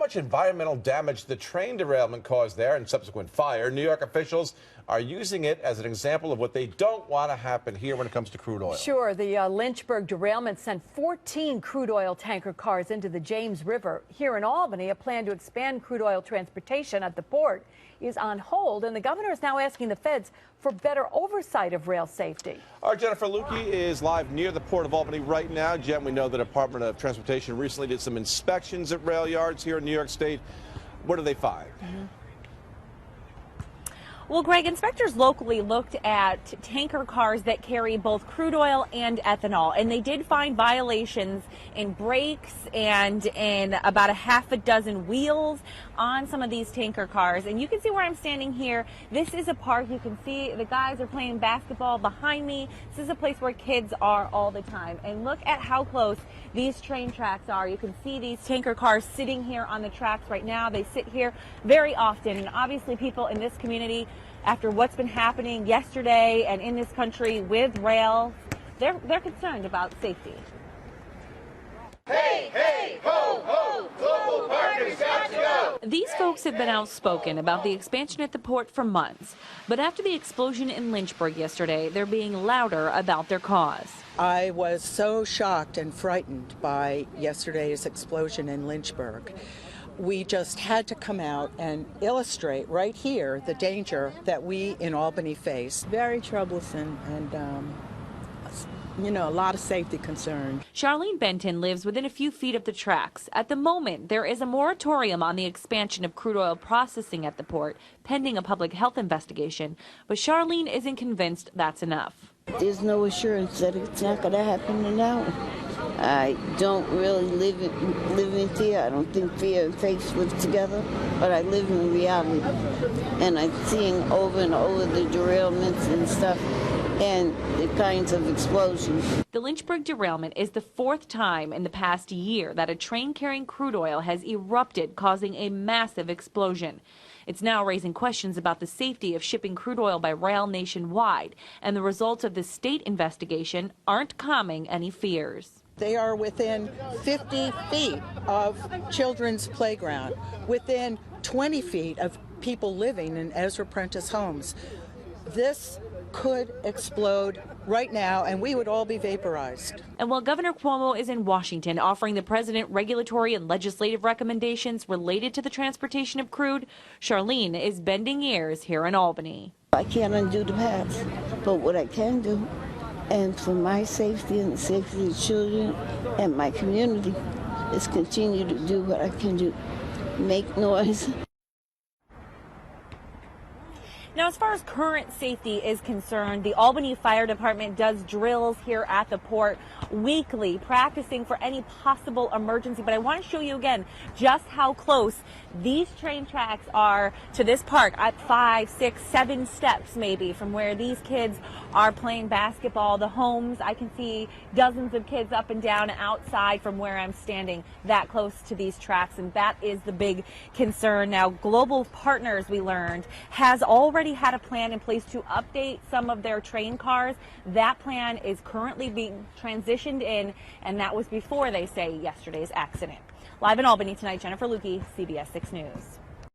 much environmental damage the train derailment caused there and subsequent fire. New York officials are using it as an example of what they don't want to happen here when it comes to crude oil. Sure, the Lynchburg derailment sent 14 crude oil tanker cars into the James River. Here in Albany, a plan to expand crude oil transportation at the port is on hold, and the governor is now asking the feds for better oversight of rail safety. Our Jennifer Lukey is live near the Port of Albany right now. Jen, we know the Department of Transportation recently did some inspections at rail yards here in New York State. What did they find? Well, Greg, inspectors locally looked at tanker cars that carry both crude oil and ethanol, and they did find violations in brakes and in about a half a dozen wheels on some of these tanker cars. And you can see where I'm standing here. This is a park. You can see the guys are playing basketball behind me. This is a place where kids are all the time. And look at how close these train tracks are. You can see these tanker cars sitting here on the tracks right now. They sit here very often, and obviously people in this community, after what's been happening yesterday and in this country with rail, they're concerned about safety. Hey, hey, ho, ho, global partners got to go. These folks have been outspoken about the expansion at the port for months, but after the explosion in Lynchburg yesterday, they're being louder about their cause. I was so shocked and frightened by yesterday's explosion in Lynchburg. We just had to come out and illustrate right here the danger that we in Albany face. Very troublesome and, a lot of safety concerns. Charlene Benton lives within a few feet of the tracks. At the moment, there is a moratorium on the expansion of crude oil processing at the port, pending a public health investigation. But Charlene isn't convinced that's enough. There's no assurance that it's not going to happen now. I don't really live in fear. I don't think fear and faith live together, but I live in reality. And I'm seeing over and over the derailments and stuff and the kinds of explosions. The Lynchburg derailment is the fourth time in the past year that a train carrying crude oil has erupted, causing a massive explosion. It's now raising questions about the safety of shipping crude oil by rail nationwide, and the results of the state investigation aren't calming any fears. They are within 50 feet of children's playground, within 20 feet of people living in Ezra Prentice homes. This could explode right now, and we would all be vaporized. And while Governor Cuomo is in Washington offering the president regulatory and legislative recommendations related to the transportation of crude, Charlene is bending ears here in Albany. I can't undo the past, but what I can do, and for my safety and the safety of the children and my community, is continue to do what I can do, make noise. Now, as far as current safety is concerned, the Albany Fire Department does drills here at the port weekly, practicing for any possible emergency. But I want to show you again just how close these train tracks are to this park, at 5, 6, 7 steps maybe from where these kids are playing basketball. The homes, I can see dozens of kids up and down outside from where I'm standing, that close to these tracks, and that is the big concern. Now, Global Partners, we learned, has already had a plan in place to update some of their train cars. That plan is currently being transitioned in, and that was before, they say, yesterday's accident. Live in Albany tonight, Jennifer Lukey, CBS 6 News.